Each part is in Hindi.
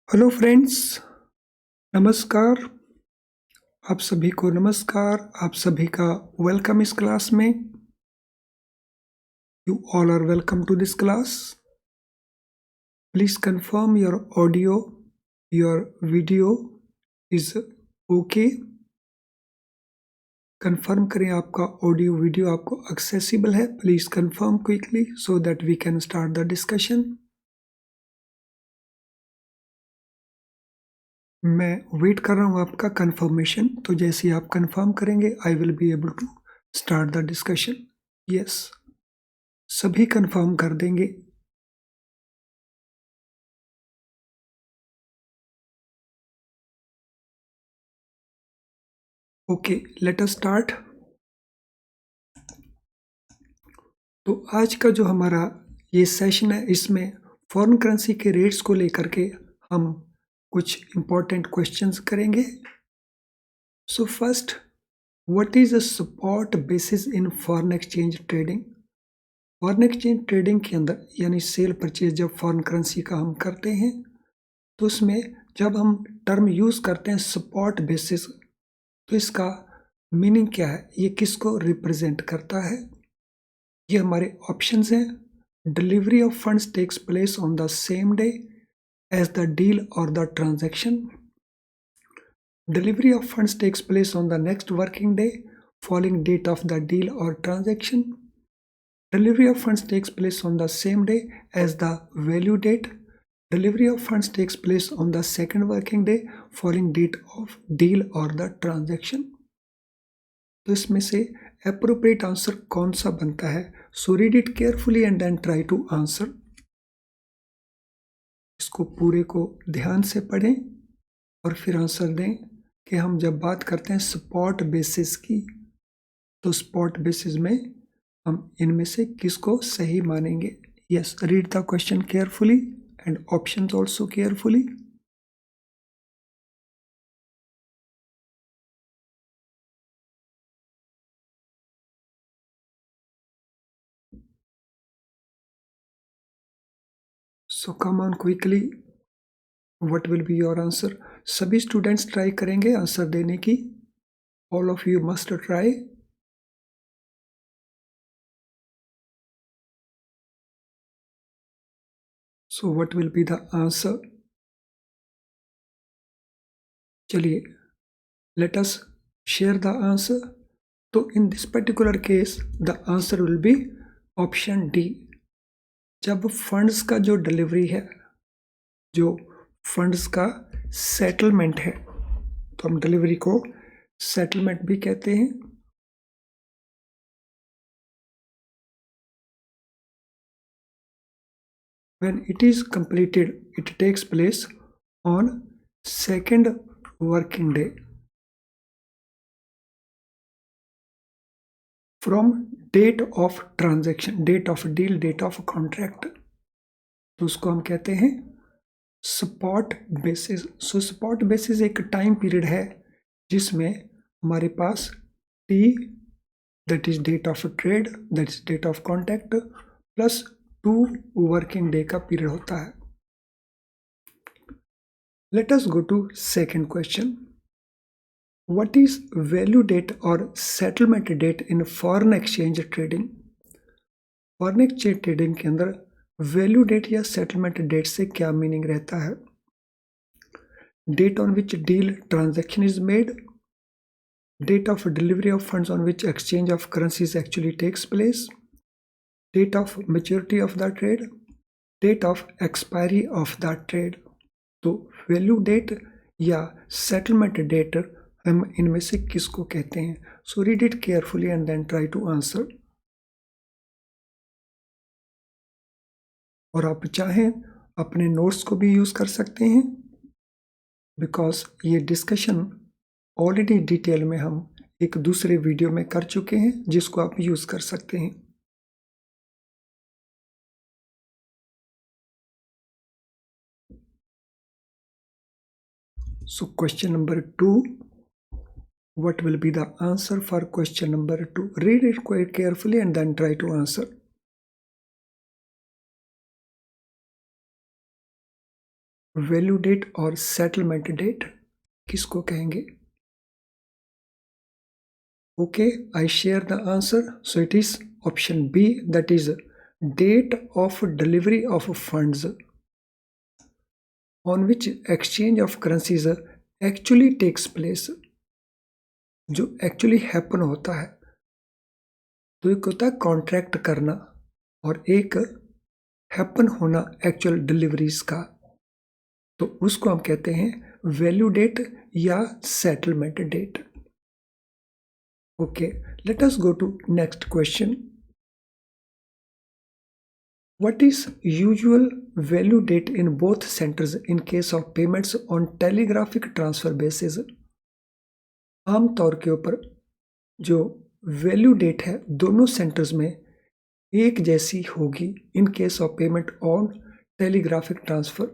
हेलो फ्रेंड्स, नमस्कार। आप सभी को नमस्कार। आप सभी का वेलकम इस क्लास में। You all are welcome to this class. Please confirm your audio, your video is okay. Confirm करें आपका ऑडियो वीडियो आपको एक्सेसिबल है। Please confirm quickly so that we can start the discussion. मैं वेट कर रहा हूँ आपका कंफर्मेशन, तो जैसे ही आप कंफर्म करेंगे I will be able to start the discussion. Yes, सभी कंफर्म कर देंगे। Okay, let us start. तो आज का जो हमारा ये सेशन है, इसमें फॉरेन करेंसी के रेट्स को लेकर के हम कुछ इम्पोर्टेंट क्वेश्चंस करेंगे। So first, what is a spot basis in foreign exchange trading? Foreign exchange trading के अंदर यानी सेल परचेज जब फॉरेन करेंसी का हम करते हैं, तो उसमें जब हम टर्म यूज करते हैं स्पॉट बेसिस, तो इसका मीनिंग क्या है, ये किसको रिप्रेजेंट करता है? ये हमारे ऑप्शंस हैं। Delivery of funds takes place on the same day as the deal और the transaction. Delivery of funds takes place on the next working day following date of the deal और transaction. Delivery of funds takes place on the same day as the value date. Delivery of funds takes place on the second working day following date of deal or the transaction. तो इसमें से appropriate आंसर कौन सा बनता है? So read it carefully and then try to answer. इसको पूरे को ध्यान से पढ़ें और फिर आंसर दें कि हम जब बात करते हैं स्पॉट बेसिस की, तो स्पॉट बेसिस में हम इनमें से किसको सही मानेंगे? Yes, read the question carefully and options also carefully. So come on quickly, what will be your answer? सभी स्टूडेंट्स ट्राई करेंगे आंसर देने की। All of you must try. So what will be the answer? चलिए, let us share the answer. तो in this particular case the answer will be option D. जब फंड्स का जो डिलीवरी है, जो फंड्स का सेटलमेंट है, तो हम डिलीवरी को सेटलमेंट भी कहते हैं। When it is completed, it takes place on second working day from date of transaction, date of deal, date of contract। तो उसको हम कहते हैं spot basis. So spot basis एक टाइम पीरियड है जिसमें हमारे पास T, that is date of trade, that is date of contact, plus 2 working day का पीरियड होता है। Let us go to second question. What is value date or settlement date in foreign exchange trading? Foreign exchange trading के अंदर वैल्यू डेट या सेटलमेंट डेट से क्या मीनिंग रहता है? Date on which deal transaction is made, date of delivery of funds on which exchange of currencies actually takes place, date of maturity of the trade, date of expiry of the trade. तो वैल्यू डेट या सेटलमेंट डेट हम इनमें से किसको कहते हैं? So read it carefully and then try to answer. और आप चाहें अपने नोट्स को भी यूज कर सकते हैं, बिकॉज ये डिस्कशन ऑलरेडी डिटेल में हम एक दूसरे वीडियो में कर चुके हैं, जिसको आप यूज कर सकते हैं। सो question number 2, what will be the answer for question number 2? Read it quite carefully and then try to answer. Value date और सेटलमेंट डेट किसको कहेंगे? Okay, I share the answer. So it is option B, that is date of delivery of funds on which exchange of currencies actually takes place. जो एक्चुअली हैपन होता है, तो एक होता है कॉन्ट्रैक्ट करना और एक हैपन होना एक्चुअल डिलीवरीज का, तो उसको हम कहते हैं वैल्यू डेट या settlement date. Okay, let us go to next question. What is usual value date in both centers in case of payments on telegraphic transfer basis? आम तौर के ऊपर जो वैल्यू डेट है दोनों सेंटर्स में एक जैसी होगी in case of payment on telegraphic transfer.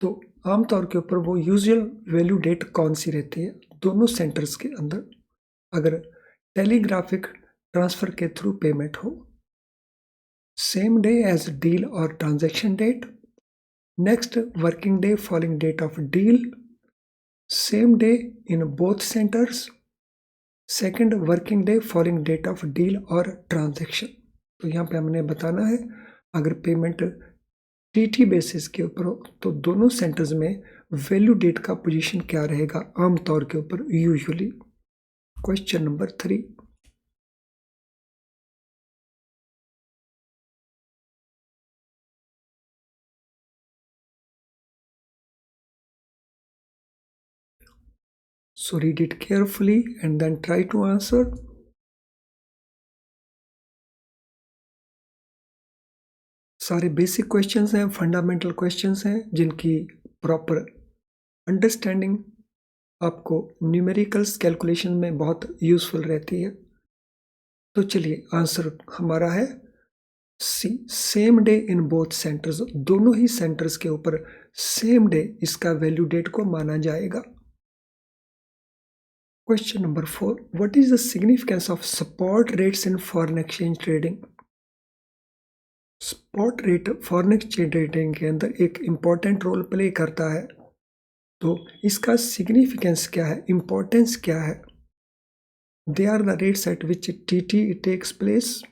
तो आमतौर के ऊपर वो यूजुअल वैल्यू डेट कौन सी रहती है दोनों सेंटर्स के अंदर अगर टेलीग्राफिक ट्रांसफर के थ्रू पेमेंट हो? सेम डे एज डील और transaction date, next working day following date of deal, same day in both centres, second working day following date of deal और ट्रांजैक्शन. तो यहाँ पे हमने बताना है अगर पेमेंट टीटी बेसिस के ऊपर हो तो दोनों सेंटर्स में वैल्यू डेट का पोजीशन क्या रहेगा आमतौर के ऊपर usually. Question number 3. So read it carefully and then try to answer. सारे बेसिक क्वेश्चंस हैं, फंडामेंटल क्वेश्चंस हैं जिनकी प्रॉपर अंडरस्टैंडिंग आपको न्यूमेरिकल्स कैलकुलेशन में बहुत यूजफुल रहती है. तो चलिए आंसर हमारा है C, same day in both centres. दोनों ही सेंटर्स के ऊपर सेम डे इसका वैल्यू डेट को माना जाएगा. Question number 4. What is the significance of spot rates in foreign exchange trading? Spot rate foreign exchange trading के अंदर एक इंपॉर्टेंट रोल प्ले करता है, तो इसका सिग्निफिकेंस क्या है, इंपॉर्टेंस क्या है? They are the rates at which TT takes place,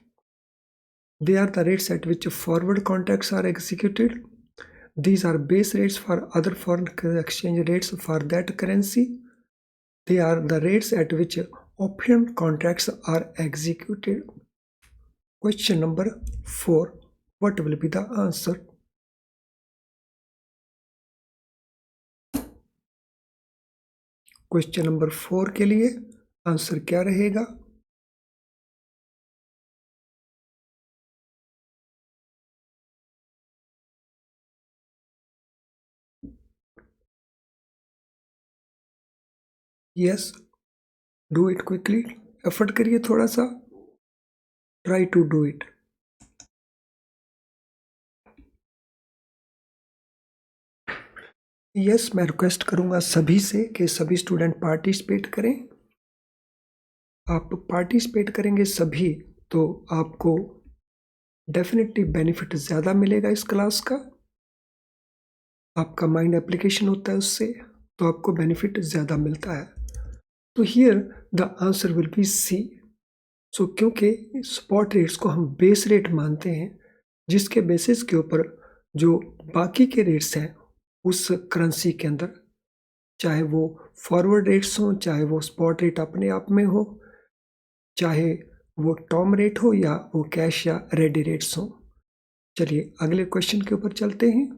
they are the rates at which forward contracts are executed, these are base rates for other foreign exchange rates for that currency, they are the rates at which option contracts are executed. Question number 4. What will be the answer? Question number 4 के लिए आंसर क्या रहेगा? Yes, do it quickly, effort करिए थोड़ा सा, try to do it. Yes, मैं रिक्वेस्ट करूंगा सभी से कि सभी स्टूडेंट पार्टिसिपेट करें. आप पार्टिसिपेट करेंगे सभी तो आपको डेफिनेटली बेनिफिट ज़्यादा मिलेगा इस क्लास का. आपका माइंड एप्लीकेशन होता है उससे, तो आपको बेनिफिट ज़्यादा मिलता है. तो here the answer will be C. So क्योंकि स्पॉट रेट्स को हम बेस रेट मानते हैं जिसके बेसिस के ऊपर जो बाकी के रेट्स हैं उस करेंसी के अंदर, चाहे वो फॉरवर्ड रेट्स हों, चाहे वो स्पॉट रेट अपने आप में हो, चाहे वो टर्म रेट हो या वो कैश या रेडी रेट्स हों. चलिए अगले क्वेश्चन के ऊपर चलते हैं.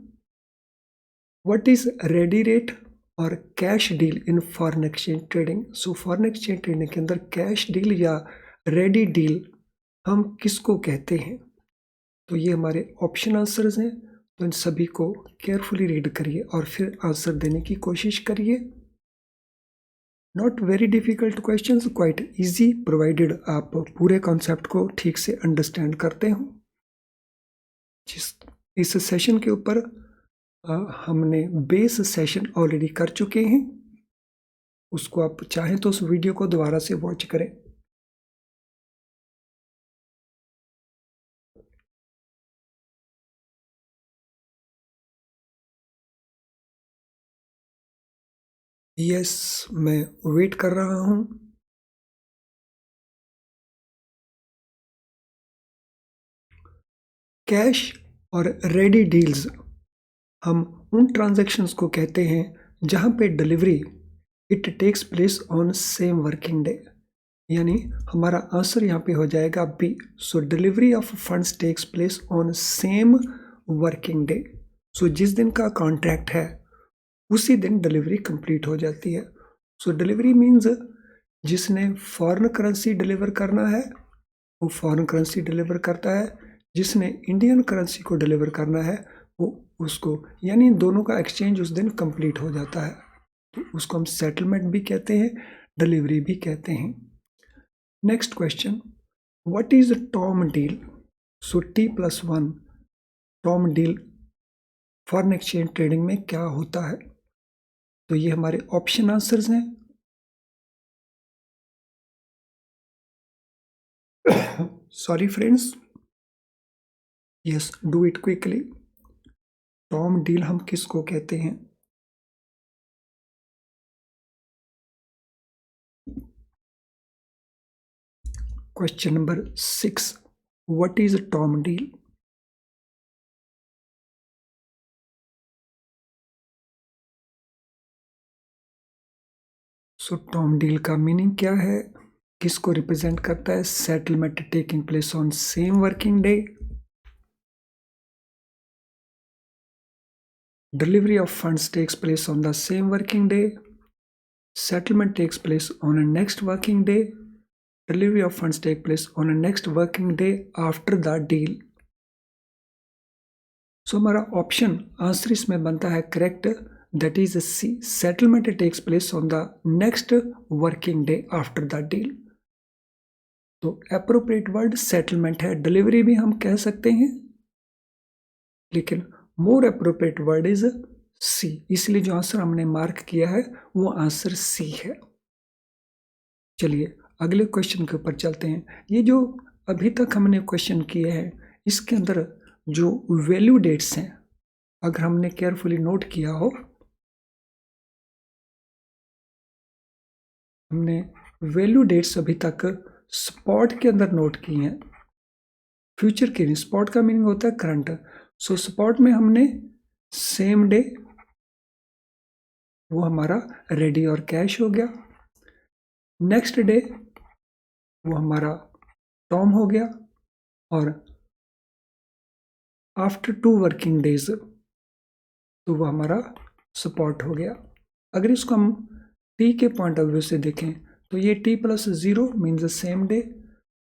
व्हाट इज रेडी रेट और cash deal in foreign exchange trading? So foreign exchange trading के अंदर कैश डील या रेडी डील हम किसको कहते हैं? तो ये हमारे ऑप्शन आंसर्स हैं, तो इन सभी को केयरफुली रीड करिए और फिर आंसर देने की कोशिश करिए. Not very difficult questions, quite easy provided आप पूरे कॉन्सेप्ट को ठीक से अंडरस्टैंड करते हो. जिस इस सेशन के ऊपर हमने बेस सेशन ऑलरेडी कर चुके हैं, उसको आप चाहें तो उस वीडियो को दोबारा से वॉच करें. यस, मैं वेट कर रहा हूं। कैश और रेडी डील्स हम उन ट्रांजैक्शंस को कहते हैं जहां पे delivery it takes place on same working day, यानी हमारा आंसर यहाँ पे हो जाएगा B. So delivery of funds takes place on same working day. So जिस दिन का कॉन्ट्रैक्ट है उसी दिन डिलीवरी कंप्लीट हो जाती है। सो डिलीवरी मीन्स जिसने फॉरेन करेंसी डिलीवर करना है वो फॉरेन करेंसी डिलीवर करता है, जिसने इंडियन करेंसी को डिलीवर करना है वो उसको, यानी दोनों का एक्सचेंज उस दिन कंप्लीट हो जाता है। तो उसको हम सेटलमेंट भी कहते हैं, डिलीवरी भी कहते हैं। Next question, what is tom deal? So T+1 tom deal foreign exchange trading में क्या होता है? तो ये हमारे ऑप्शन आंसर्स हैं। Sorry friends, yes, do it quickly. Tom deal हम किसको कहते हैं? Question number 6, what is tom deal? So tom deal का मीनिंग क्या है, किसको रिप्रेजेंट करता है? Settlement taking place on same working day, delivery of funds takes place on the same working day, settlement takes place on a next working day, delivery of funds take place on a next working day after the deal। So हमारा ऑप्शन आंसर इसमें बनता है correct, that is C, settlement takes place on the next working day after the deal. तो एप्रोप्रिएट वर्ड सेटलमेंट है, डिलीवरी भी हम कह सकते हैं लेकिन more appropriate word is C, इसलिए जो आंसर हमने मार्क किया है वो आंसर सी है। चलिए अगले क्वेश्चन के ऊपर चलते हैं। ये जो अभी तक हमने क्वेश्चन किए हैं इसके अंदर जो वैल्यू डेट्स हैं, अगर हमने केयरफुली नोट किया हो, हमने वैल्यू डेट्स अभी तक स्पॉट के अंदर नोट की हैं, फ्यूचर के नहीं। स्पॉट का मीनिंग होता है करंट। सो स्पॉट में हमने सेम डे, वो हमारा रेडी और कैश हो गया। नेक्स्ट डे वो हमारा टॉम हो गया, और आफ्टर 2 वर्किंग डेज तो वो हमारा स्पॉट हो गया। अगर इसको हम टी के पॉइंट ऑफ व्यू से देखें तो ये T+0 मीन्स सेम डे,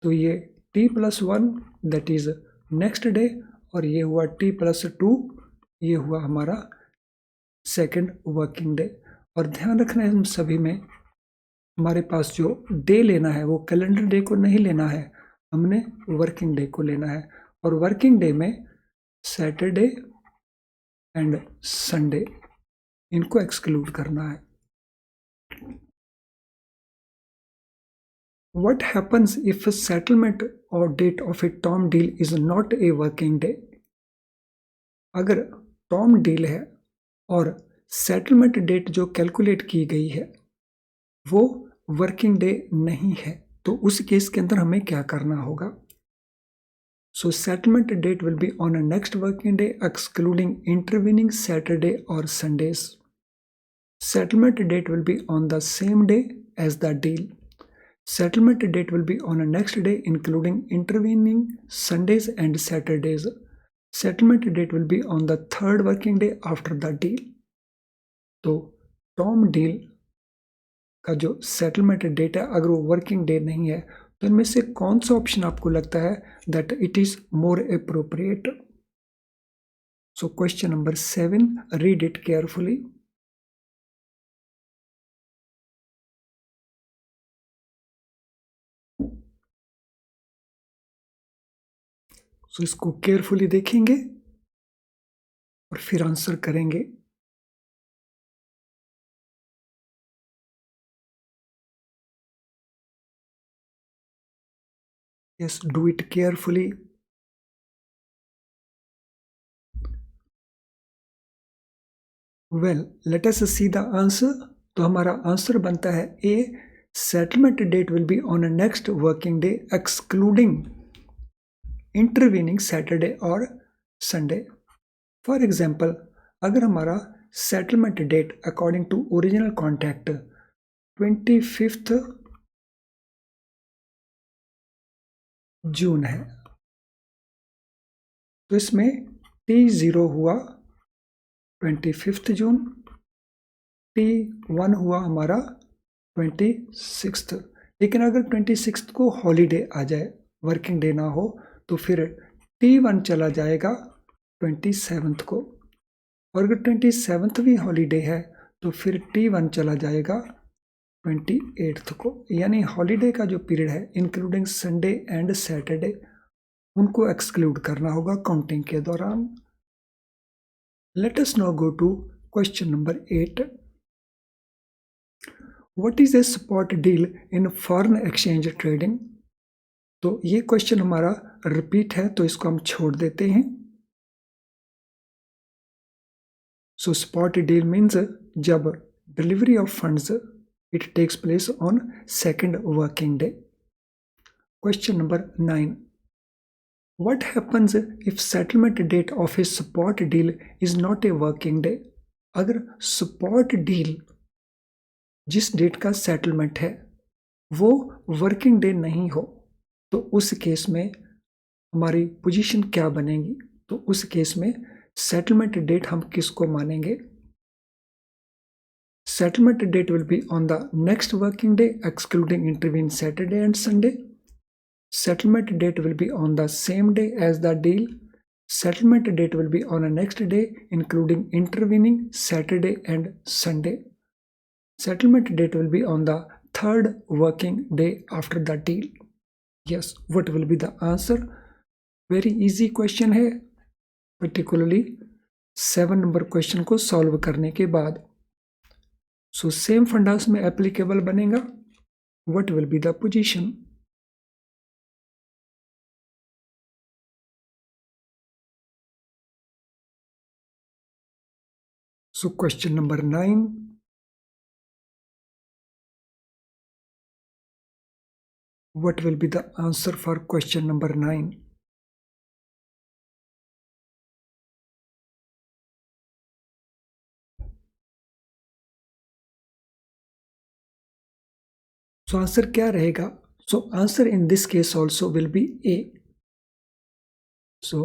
तो ये T+1 that is next day, और ये हुआ T+2, ये हुआ हमारा सेकेंड वर्किंग डे। और ध्यान रखना है इन सभी में हमारे पास जो डे लेना है वो कैलेंडर डे को नहीं लेना है, हमने वर्किंग डे को लेना है। और वर्किंग डे में सैटरडे एंड संडे इनको एक्सक्लूड करना है। What happens if a settlement or date of a term deal is not a working day? अगर टर्म डील है और सेटलमेंट डेट जो कैलकुलेट की गई है वो वर्किंग डे नहीं है, तो उस केस के अंदर हमें क्या करना होगा? So settlement date will be on a next working day excluding intervening Saturday और Sundays. Settlement date will be on the same day as the deal. Settlement date will be on a next day including intervening Sundays and Saturdays. Settlement date will be on the 3rd working day after the deal. तो टॉम डील का जो सेटलमेंट डेट है अगर वो वर्किंग डे नहीं है तो इनमें से कौन सा ऑप्शन आपको लगता है that it is more appropriate? So question number 7, read it carefully. सो इसको केयरफुली देखेंगे और फिर आंसर करेंगे। Yes, do it carefully. Well, let us see the answer. तो हमारा आंसर बनता है A, settlement date will be on a next working day excluding intervening Saturday और संडे। फॉर एग्जाम्पल, अगर हमारा settlement date according to original contract 25 June है, तो इसमें T0 हुआ 25 जून, T1 हुआ हमारा 26। लेकिन अगर 26 को हॉलीडे आ जाए, वर्किंग डे ना हो, तो फिर T1 चला जाएगा 27 को, और अगर 27 भी हॉलीडे है तो फिर T1 चला जाएगा 28 को। यानी हॉलीडे का जो पीरियड है इंक्लूडिंग संडे एंड सैटरडे, उनको एक्सक्लूड करना होगा काउंटिंग के दौरान। Let us now go to question number 8। What is a spot deal in foreign exchange trading? तो ये क्वेश्चन हमारा रिपीट है, तो इसको हम छोड़ देते हैं। सो स्पॉट डील मीन्स जब delivery of funds it takes place on second working day. Question number 9। What happens if settlement date of a spot deal is not a working day? अगर spot deal जिस डेट का सेटलमेंट है वो वर्किंग डे नहीं हो, तो उस केस में हमारी पोजीशन क्या बनेगी? तो उस केस में सेटलमेंट डेट हम किसको मानेंगे? Settlement date will be on the next working day excluding intervene Saturday and Sunday. Settlement date will be on the same day as the deal. Settlement date will be on the next day, including intervening Saturday and Sunday. Settlement date will be on the third working day after the deal. Yes, what will be the answer? Very easy question है, particularly 7 नंबर क्वेश्चन को सॉल्व करने के बाद। सो सेम फंडास में एप्लीकेबल बनेगा। What will be the position? So question number 9. What will be the answer for question number 9? So answer क्या रहेगा? So answer in this case also will be A. So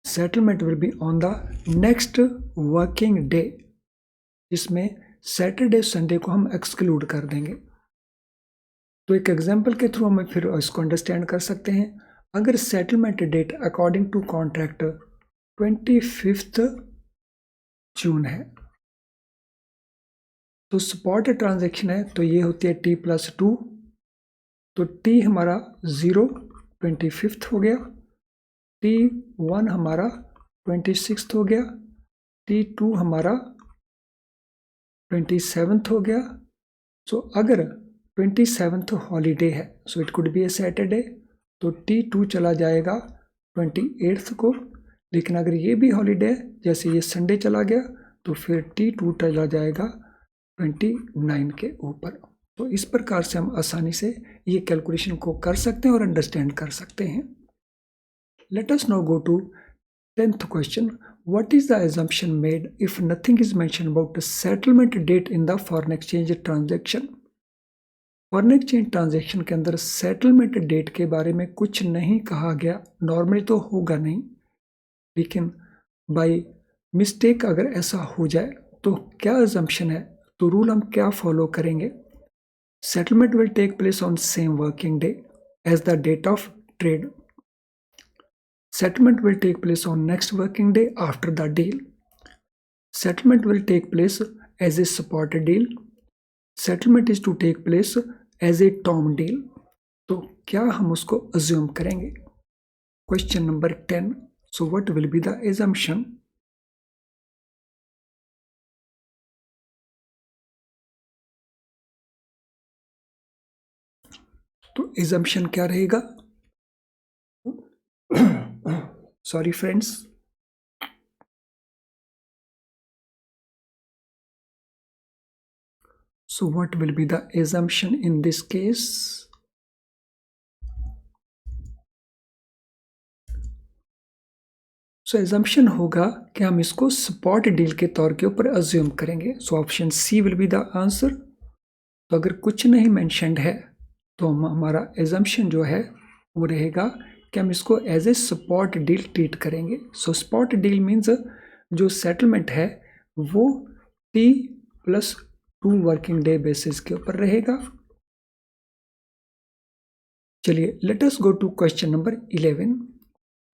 settlement will be on the next working day, जिसमें सैटरडे संडे को हम एक्सक्लूड कर देंगे। तो एक एग्जांपल के थ्रू हम फिर इसको अंडरस्टैंड कर सकते हैं। अगर settlement date according to contract 25 June है, तो स्पॉट ट्रांजैक्शन है, तो ये होती है T+2। तो T हमारा 0 25 हो गया, T1 हमारा 26 हो गया, T2 हमारा 27 हो गया। सो अगर 27 हॉलीडे है, so it could be A Saturday, तो T2 चला जाएगा 28 को। लेकिन अगर ये भी हॉलीडे है, जैसे ये संडे चला गया, तो फिर T2 चला जाएगा 29 के ऊपर। तो इस प्रकार से हम आसानी से ये कैलकुलेशन को कर सकते हैं और अंडरस्टैंड कर सकते हैं। Let us now go to 10th question. What is the assumption made if nothing is mentioned about the settlement date in the foreign exchange transaction? Foreign exchange transaction के अंदर सेटलमेंट डेट के बारे में कुछ नहीं कहा गया। नॉर्मली तो होगा नहीं, लेकिन बाय मिस्टेक अगर ऐसा हो जाए तो क्या अजम्पशन है, तो रूल हम क्या फॉलो करेंगे? Settlement will take place on same working day as the date of trade. Settlement will take place on next working day after the deal. Settlement will take place as a spot deal. Settlement is to take place as a term deal. तो क्या हम उसको assume करेंगे? Question number 10. So what will be the assumption? तो assumption क्या रहेगा? Sorry friends. So what will be the assumption in this case? So assumption होगा कि हम इसको स्पॉट डील के तौर के ऊपर अज्यूम करेंगे. So option C will be the answer. तो अगर कुछ नहीं मेंशन्ड है तो हमारा एजम्पशन जो है वो रहेगा कि हम इसको as a spot deal treat करेंगे. सो स्पॉट डील मीन्स जो सेटलमेंट है वो T+2 वर्किंग डे बेसिस के ऊपर रहेगा. चलिए let us go to question number 11.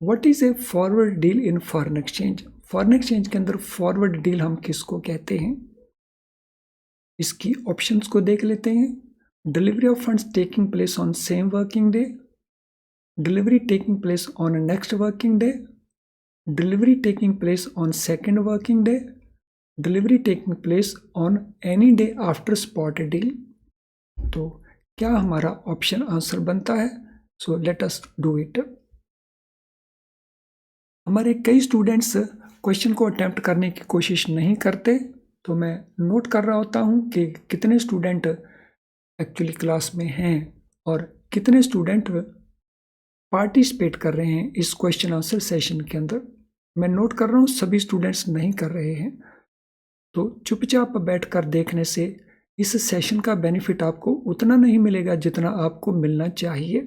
What is a forward deal in foreign exchange? Foreign exchange के अंदर फॉरवर्ड डील हम किसको कहते हैं? इसकी ऑप्शंस को देख लेते हैं. Delivery of funds taking place on same working day, delivery taking place on next working day, delivery taking place on second working day, delivery taking place on any day after spot deal. तो क्या हमारा ऑप्शन आंसर बनता है? So let us do it. हमारे कई स्टूडेंट्स क्वेश्चन को अटेम्प्ट करने की कोशिश नहीं करते, तो मैं नोट कर रहा होता हूँ कि कितने स्टूडेंट एक्चुअली क्लास में हैं और कितने स्टूडेंट पार्टिसिपेट कर रहे हैं इस क्वेश्चन आंसर सेशन के अंदर. मैं नोट कर रहा हूँ सभी स्टूडेंट्स नहीं कर रहे हैं. तो चुपचाप बैठकर देखने से इस सेशन का बेनिफिट आपको उतना नहीं मिलेगा जितना आपको मिलना चाहिए.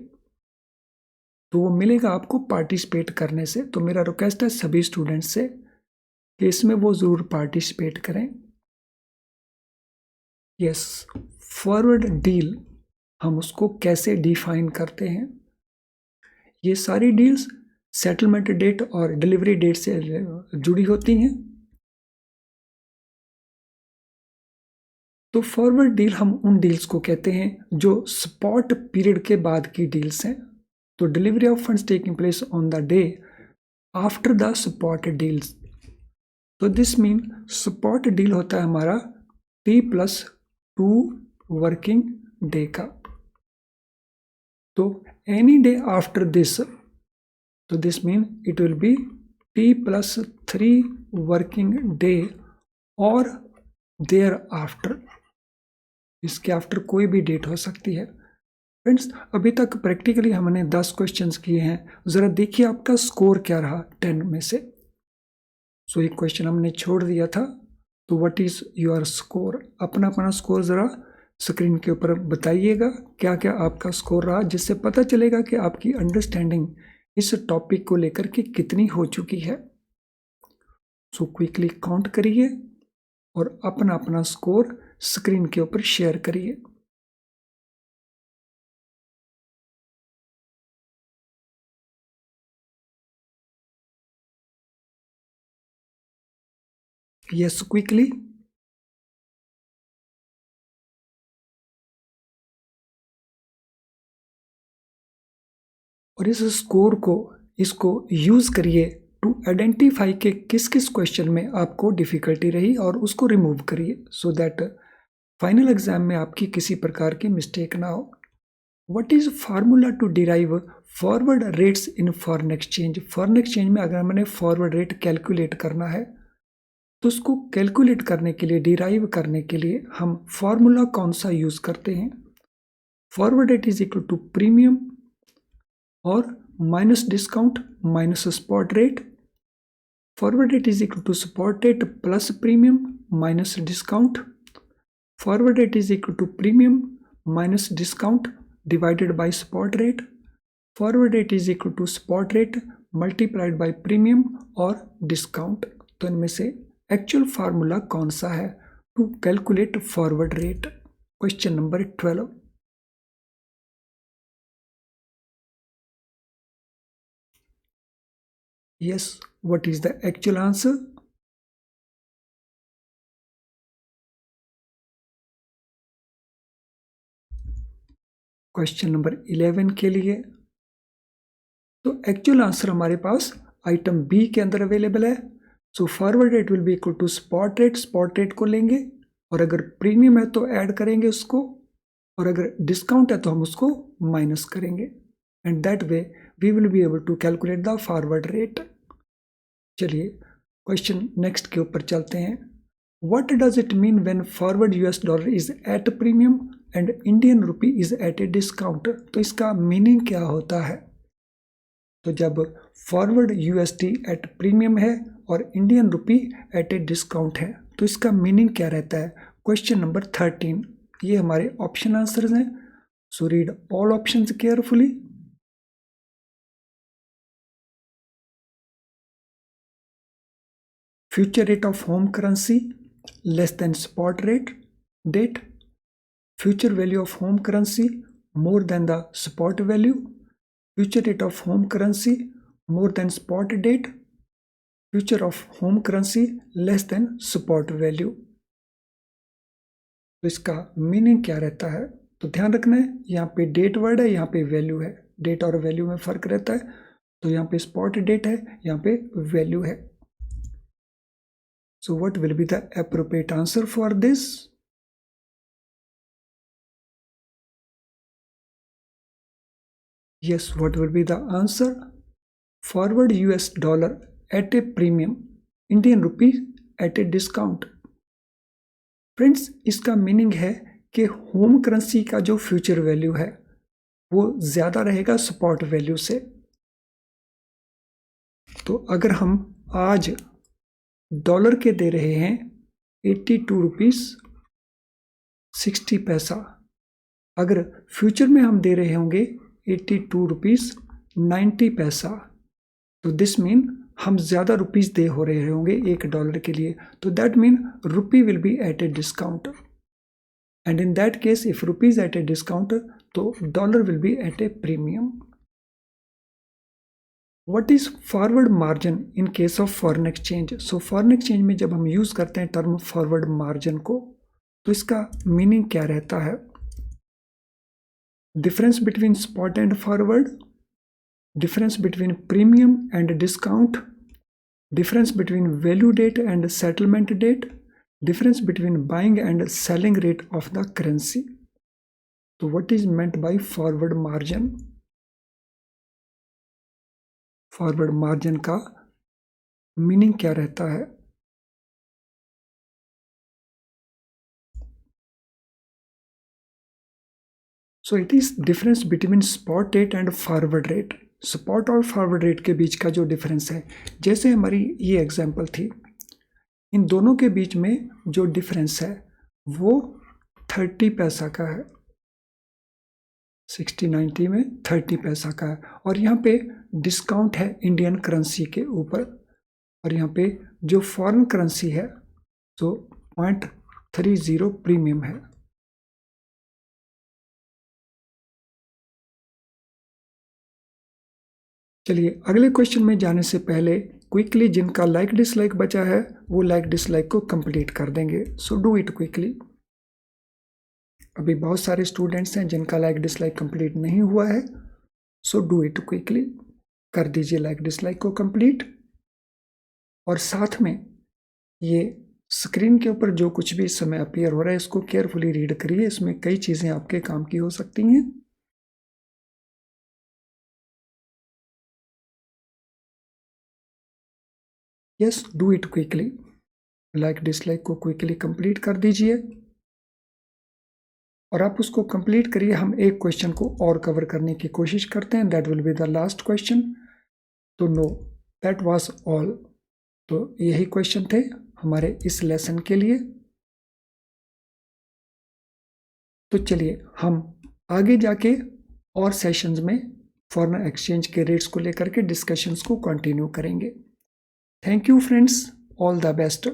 तो वो मिलेगा आपको पार्टिसिपेट करने से. तो मेरा रिक्वेस्ट है सभी स्टूडेंट्स से कि इसमें वो ज़रूर पार्टिसिपेट करें. यस, फॉरवर्ड डील हम उसको कैसे डिफाइन करते हैं? ये सारी डील्स सेटलमेंट डेट और डिलीवरी डेट से जुड़ी होती हैं. तो फॉरवर्ड डील हम उन डील्स को कहते हैं जो स्पॉट पीरियड के बाद की डील्स हैं. तो delivery of funds taking place on the day after the spot deals. तो दिस मीन स्पॉट डील होता है हमारा T+2 वर्किंग डे का. तो एनी डे आफ्टर दिस, तो this mean it will be T+3 working day और देयर आफ्टर. इसके आफ्टर कोई भी डेट हो सकती है. फ्रेंड्स, अभी तक प्रैक्टिकली हमने 10 क्वेश्चंस किए हैं. ज़रा देखिए आपका स्कोर क्या रहा 10 में से. सो एक क्वेश्चन हमने छोड़ दिया था. तो व्हाट इज़ योर स्कोर? अपना अपना स्कोर ज़रा स्क्रीन के ऊपर बताइएगा क्या क्या आपका स्कोर रहा, जिससे पता चलेगा कि आपकी अंडरस्टैंडिंग इस टॉपिक को लेकर के कितनी हो चुकी है. सो क्विकली काउंट करिए और अपना अपना स्कोर स्क्रीन के ऊपर शेयर करिए. Yes, quickly. और इस स्कोर को इसको यूज करिए टू आइडेंटिफाई के किस किस क्वेश्चन में आपको डिफिकल्टी रही और उसको रिमूव करिए सो दैट फाइनल एग्जाम में आपकी किसी प्रकार की मिस्टेक ना हो. What is formula to derive forward rates in foreign exchange? Foreign exchange में अगर हमने फॉरवर्ड रेट कैलकुलेट करना है तो उसको कैलकुलेट करने के लिए, डिराइव करने के लिए हम फॉर्मूला कौन सा यूज करते हैं? Forward rate is equal to premium और minus discount minus spot rate. Forward rate is equal to spot rate plus premium minus discount. Forward rate is equal to premium minus discount divided by spot rate. Forward rate is equal to spot rate multiplied by premium और डिस्काउंट. तो इनमें से एक्चुअल फार्मूला कौन सा है to calculate forward rate? Question number 12. Yes, what is the actual answer? Question number 11 के लिए तो एक्चुअल आंसर हमारे पास आइटम बी के अंदर अवेलेबल है. So forward rate will be equal to spot rate. Spot rate को लेंगे और अगर प्रीमियम है तो ऐड करेंगे उसको, और अगर डिस्काउंट है तो हम उसको माइनस करेंगे. And that way we will be able to calculate the forward rate. चलिए क्वेश्चन नेक्स्ट के ऊपर चलते हैं. What does it mean when forward US dollar is at premium and Indian rupee is at a discount? तो इसका मीनिंग क्या होता है? तो जब फॉरवर्ड USD एट प्रीमियम है और Indian rupee at a discount है तो इसका मीनिंग क्या रहता है? क्वेश्चन नंबर 13, ये हमारे ऑप्शन आंसर्स हैं, so read all options carefully. Future rate of home currency less than spot rate date. Future value of home currency more than the spot value. Future rate of home currency more than spot date. Future of home currency less than spot value. तो इसका मीनिंग क्या रहता है? तो ध्यान रखना है, यहाँ पे डेट वर्ड है, यहाँ पे वैल्यू है. डेट और वैल्यू में फर्क रहता है. तो यहाँ पे स्पॉट डेट है, यहाँ पे वैल्यू है. So what will be the appropriate answer for this? Yes, what will be the answer? Forward US dollar at a premium, Indian rupee at a discount. Friends, इसका मीनिंग है कि होम करेंसी का जो फ्यूचर वैल्यू है वो ज़्यादा रहेगा स्पॉट वैल्यू से. तो अगर हम आज डॉलर के दे रहे हैं 82 रुपीज़ 60 पैसा, अगर फ्यूचर में हम दे रहे होंगे 82 रुपीज़ 90 पैसा, तो दिस मीन हम ज़्यादा रुपीज़ दे हो रहे होंगे $1 के लिए. तो that mean rupee will be at a discount, and in that case if rupees at a discount तो dollar will be at a premium. What is forward margin in case of foreign exchange? So foreign exchange में जब हम यूज़ करते हैं टर्म forward margin को, तो इसका मीनिंग क्या रहता है? Difference between spot and forward, difference between premium and discount, difference between value date and settlement date, difference between buying and selling rate of the currency. तो what is meant by forward margin? Forward margin का मीनिंग क्या रहता है? So it is difference between spot rate and forward rate. Spot और फॉरवर्ड रेट के बीच का जो डिफरेंस है, जैसे हमारी ये एग्जांपल थी, इन दोनों के बीच में जो डिफरेंस है वो 30 पैसा का है. 60-90 में 30 पैसा का है, और यहाँ पे डिस्काउंट है इंडियन करेंसी के ऊपर, और यहाँ पे जो फॉरेन करेंसी है तो 0.30 प्रीमियम है. चलिए अगले क्वेश्चन में जाने से पहले क्विकली जिनका लाइक डिसलाइक बचा है वो लाइक डिसलाइक को कंप्लीट कर देंगे. So do it quickly. अभी बहुत सारे स्टूडेंट्स हैं जिनका लाइक डिसलाइक कंप्लीट नहीं हुआ है, सो डू इट क्विकली. कर दीजिए लाइक डिसलाइक को कंप्लीट, और साथ में ये स्क्रीन के ऊपर जो कुछ भी इस समय अपीयर हो रहा है इसको केयरफुली रीड करिए, इसमें कई चीज़ें आपके काम की हो सकती हैं. Yes, do it quickly. Like dislike को क्विकली कंप्लीट कर दीजिए, और आप उसको कंप्लीट करिए. हम एक क्वेश्चन को और कवर करने की कोशिश करते हैं, that will be the last question. तो नो, दैट वाज ऑल. तो यही क्वेश्चन थे हमारे इस लेसन के लिए. तो चलिए हम आगे जाके और सेशंस में फॉरेन एक्सचेंज के रेट्स को लेकर के डिस्कशंस को कंटिन्यू करेंगे. Thank you friends, all the best.